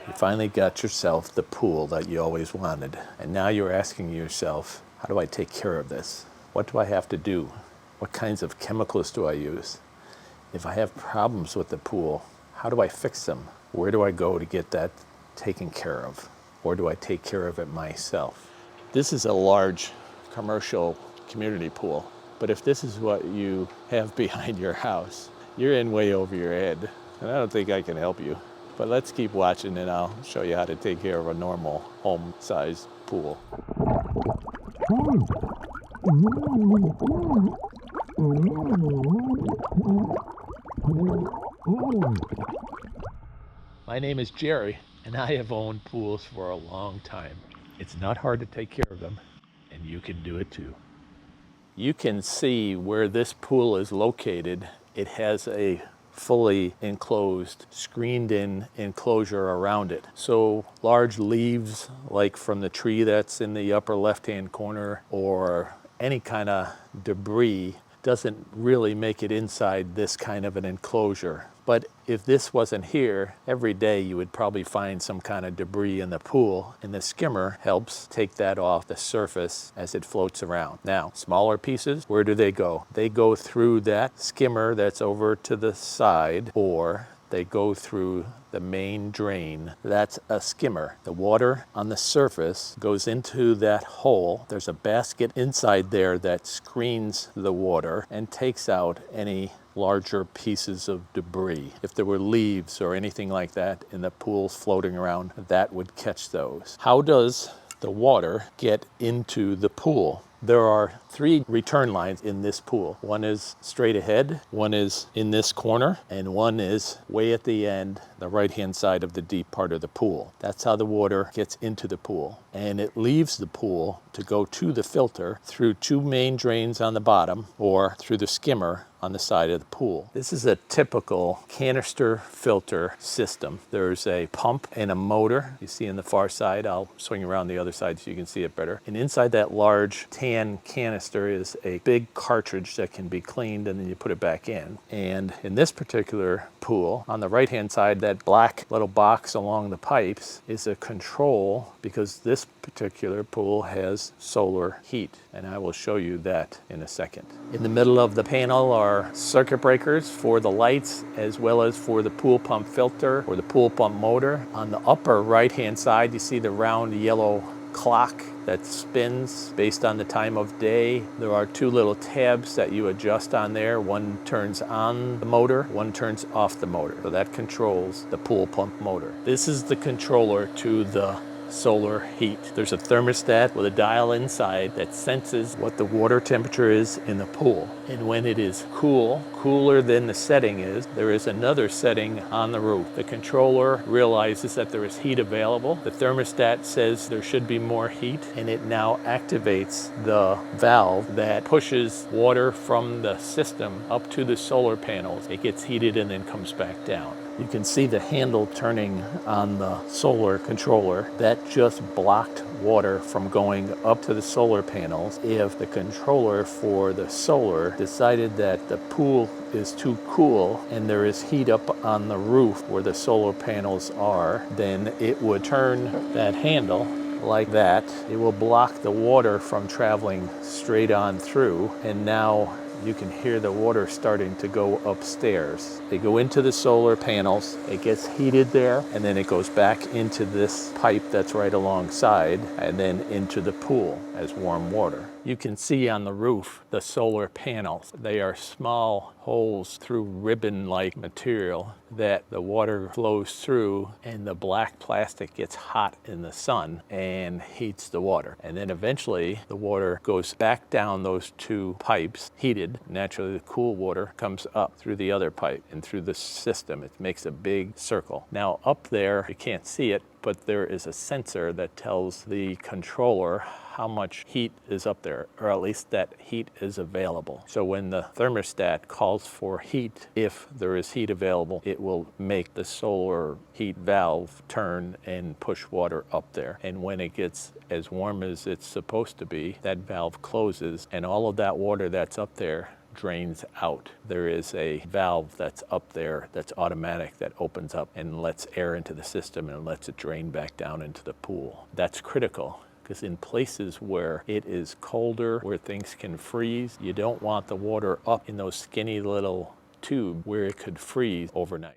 You finally got yourself the pool that you always wanted. And now you're asking yourself, how do I take care of this? What do I have to do? What kinds of chemicals do I use? If I have problems with the pool, how do I fix them? Where do I go to get that taken care of? Or do I take care of it myself? This is a large commercial community pool, but if this is what you have behind your house, you're in way over your head, and I don't think I can help you. But let's keep watching and I'll show you how to take care of a normal home-sized pool. My name is Jerry, and I have owned pools for a long time. It's not hard to take care of them, and you can do it too. You can see where this pool is located. It has a fully enclosed, screened-in enclosure around it. So large leaves, like from the tree that's in the upper left-hand corner, or any kind of debris, doesn't really make it inside this kind of an enclosure. But if this wasn't here, every day you would probably find some kind of debris in the pool, and the skimmer helps take that off the surface as it floats around. Now, smaller pieces, where do they go? They go through that skimmer that's over to the side, or they go through the main drain. That's a skimmer. The water on the surface goes into that hole. There's a basket inside there that screens the water and takes out any larger pieces of debris. If there were leaves or anything like that in the pools floating around, that would catch those. How does the water get into the pool? There are 3 return lines in this pool. One is straight ahead, one is in this corner, and one is way at the end, the right-hand side of the deep part of the pool. That's how the water gets into the pool. And it leaves the pool to go to the filter through 2 main drains on the bottom, or through the skimmer on the side of the pool. This is a typical canister filter system. There's a pump and a motor. You see on the far side, I'll swing around the other side so you can see it better. And inside that large tan canister is a big cartridge that can be cleaned, and then you put it back in. And in this particular pool, on the right-hand side, that black little box along the pipes is a control, because this particular pool has solar heat, and I will show you that in a second. In the middle of the panel are circuit breakers for the lights, as well as for the pool pump filter or the pool pump motor. On the upper right-hand side, you see the round yellow clock that spins based on the time of day. There are 2 little tabs that you adjust on there. One turns on the motor, one turns off the motor. So that controls the pool pump motor. This is the controller to the solar heat. There's a thermostat with a dial inside that senses what the water temperature is in the pool. And when it is cooler than the setting is, there is another setting on the roof. The controller realizes that there is heat available. The thermostat says there should be more heat, and it now activates the valve that pushes water from the system up to the solar panels. It gets heated and then comes back down. You can see the handle turning on the solar controller. That just blocked water from going up to the solar panels. If the controller for the solar decided that the pool is too cool and there is heat up on the roof where the solar panels are, then it would turn that handle like that. It will block the water from traveling straight on through, and now you can hear the water starting to go upstairs. They go into the solar panels, it gets heated there, and then it goes back into this pipe that's right alongside, and then into the pool as warm water. You can see on the roof the solar panels. They are small holes through ribbon-like material that the water flows through, and the black plastic gets hot in the sun and heats the water. And then eventually the water goes back down those 2 pipes, heated. Naturally, the cool water comes up through the other pipe and through the system. It makes a big circle. Now up there, you can't see it, but there is a sensor that tells the controller how much heat is up there, or at least that heat is available. So when the thermostat calls for heat, if there is heat available, it will make the solar heat valve turn and push water up there. And when it gets as warm as it's supposed to be, that valve closes, and all of that water that's up there drains out. There is a valve that's up there that's automatic that opens up and lets air into the system and lets it drain back down into the pool. That's critical, because in places where it is colder, where things can freeze, you don't want the water up in those skinny little tubes where it could freeze overnight.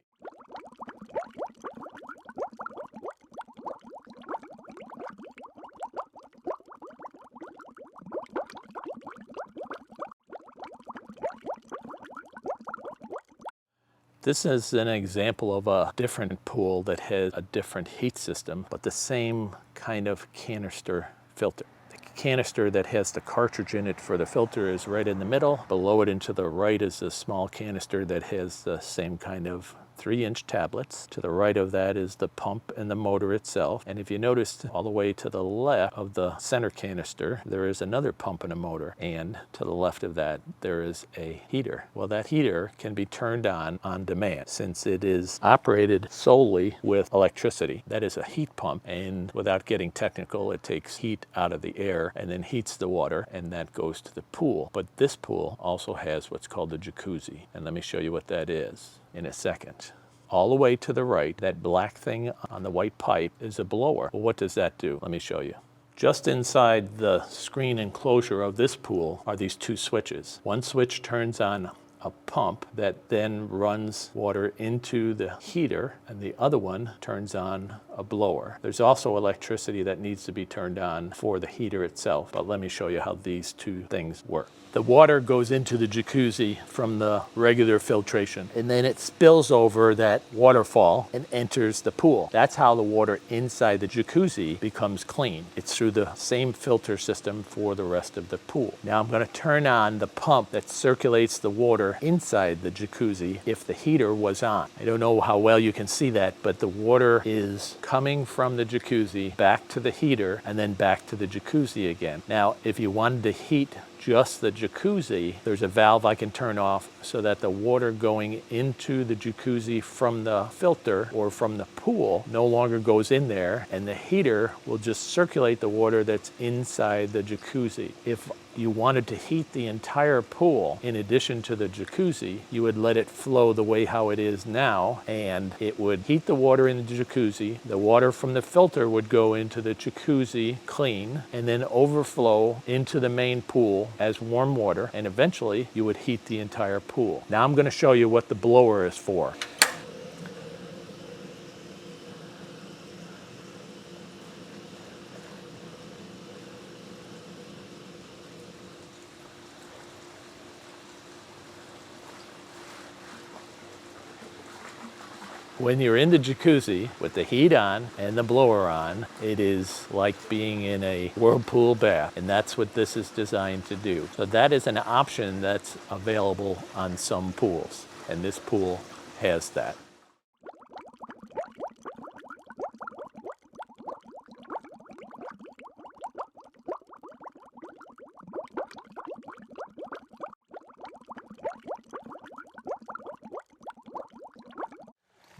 This is an example of a different pool that has a different heat system, but the same kind of canister filter. The canister that has the cartridge in it for the filter is right in the middle. Below it and to the right is a small canister that has the same kind of 3-inch tablets. To the right of that is the pump and the motor itself. And if you notice, all the way to the left of the center canister, there is another pump and a motor. And to the left of that, there is a heater. Well, that heater can be turned on demand, since it is operated solely with electricity. That is a heat pump, and without getting technical, it takes heat out of the air and then heats the water, and that goes to the pool. But this pool also has what's called a jacuzzi, and let me show you what that is in a second. All the way to the right, that black thing on the white pipe is a blower. Well, what does that do? Let me show you. Just inside the screen enclosure of this pool are these 2 switches. One switch turns on a pump that then runs water into the heater, and the other one turns on a blower. There's also electricity that needs to be turned on for the heater itself, but let me show you how these 2 things work. The water goes into the jacuzzi from the regular filtration, and then it spills over that waterfall and enters the pool. That's how the water inside the jacuzzi becomes clean. It's through the same filter system for the rest of the pool. Now I'm going to turn on the pump that circulates the water inside the jacuzzi if the heater was on. I don't know how well you can see that, but the water is coming from the jacuzzi back to the heater and then back to the jacuzzi again. Now, if you wanted to heat just the jacuzzi, there's a valve I can turn off so that the water going into the jacuzzi from the filter or from the pool no longer goes in there, and the heater will just circulate the water that's inside the jacuzzi. If you wanted to heat the entire pool in addition to the jacuzzi, you would let it flow the way how it is now, and it would heat the water in the jacuzzi. The water from the filter would go into the jacuzzi clean and then overflow into the main pool as warm water, and eventually you would heat the entire pool. Now I'm going to show you what the blower is for. When you're in the jacuzzi with the heat on and the blower on, it is like being in a whirlpool bath, and that's what this is designed to do. So that is an option that's available on some pools, and this pool has that.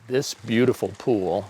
This beautiful pool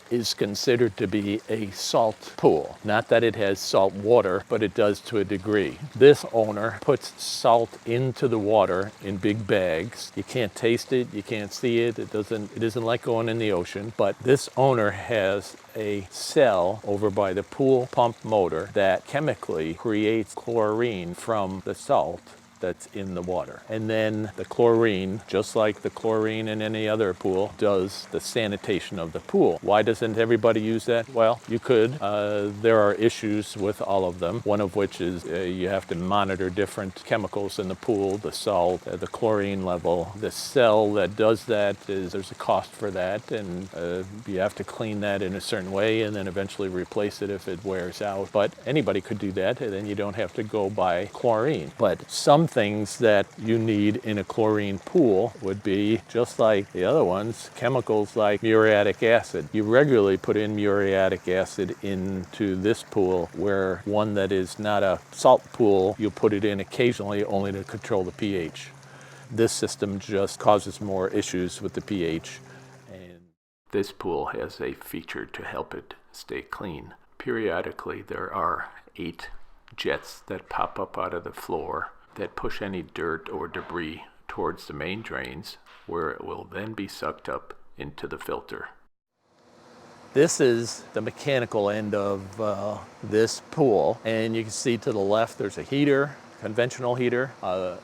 is considered to be a salt pool. Not that it has salt water, but it does to a degree. This owner puts salt into the water in big bags. You can't taste it, you can't see it, it isn't like going in the ocean, but this owner has a cell over by the pool pump motor that chemically creates chlorine from the salt that's in the water. And then the chlorine, just like the chlorine in any other pool, does the sanitation of the pool. Why doesn't everybody use that? Well, you could. There are issues with all of them, one of which is you have to monitor different chemicals in the pool, the salt, the chlorine level. The cell that does that, there's a cost for that, and you have to clean that in a certain way and then eventually replace it if it wears out. But anybody could do that, and then you don't have to go buy chlorine. But some things that you need in a chlorine pool would be, just like the other ones, chemicals like muriatic acid. You regularly put in muriatic acid into this pool, where one that is not a salt pool, you put it in occasionally only to control the pH. This system just causes more issues with the pH. And this pool has a feature to help it stay clean. Periodically there are 8 jets that pop up out of the floor that push any dirt or debris towards the main drains, where it will then be sucked up into the filter. This is the mechanical end of this pool, and you can see to the left there's a heater, conventional heater.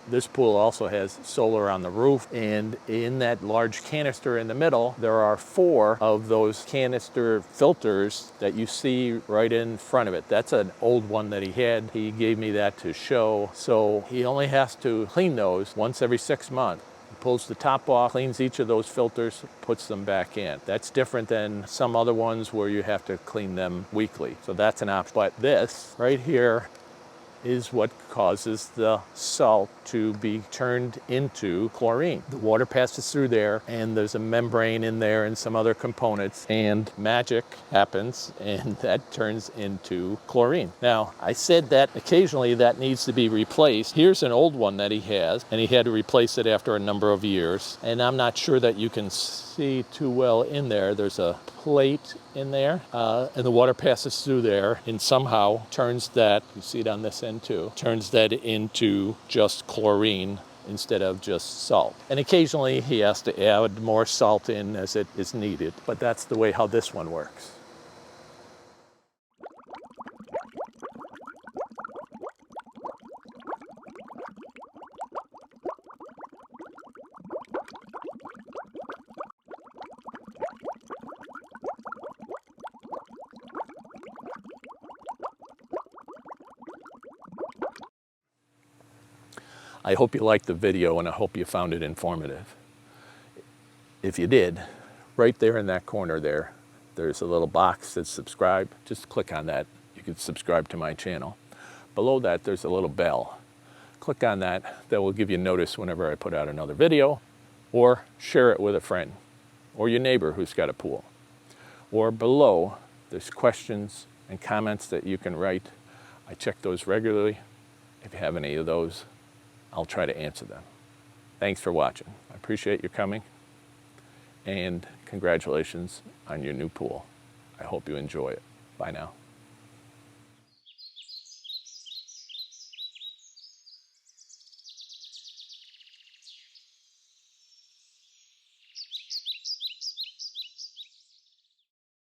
This pool also has solar on the roof, and in that large canister in the middle there are 4 of those canister filters that you see right in front of it. That's an old one that he had. He gave me that to show, so he only has to clean those once every 6 months. Pulls the top off, cleans each of those filters, puts them back in. That's different than some other ones where you have to clean them weekly. So that's an option. But this right here is what causes the salt to be turned into chlorine. The water passes through there, and there's a membrane in there and some other components, and magic happens, and that turns into chlorine. Now, I said that occasionally that needs to be replaced. Here's an old one that he has, and he had to replace it after a number of years, and I'm not sure that you can see too well in there. There's a plate in there, and the water passes through there and somehow turns that, you see it on this end too, turns that into just chlorine instead of just salt. And occasionally he has to add more salt in as it is needed, but that's the way how this one works. I hope you liked the video, and I hope you found it informative. If you did, right there in that corner there's a little box that says subscribe. Just click on that. You can subscribe to my channel. Below that, there's a little bell. Click on that. That will give you notice whenever I put out another video, or share it with a friend or your neighbor who's got a pool. Or below, there's questions and comments that you can write. I check those regularly. If you have any of those, I'll try to answer them. Thanks for watching. I appreciate your coming, and congratulations on your new pool. I hope you enjoy it. Bye now.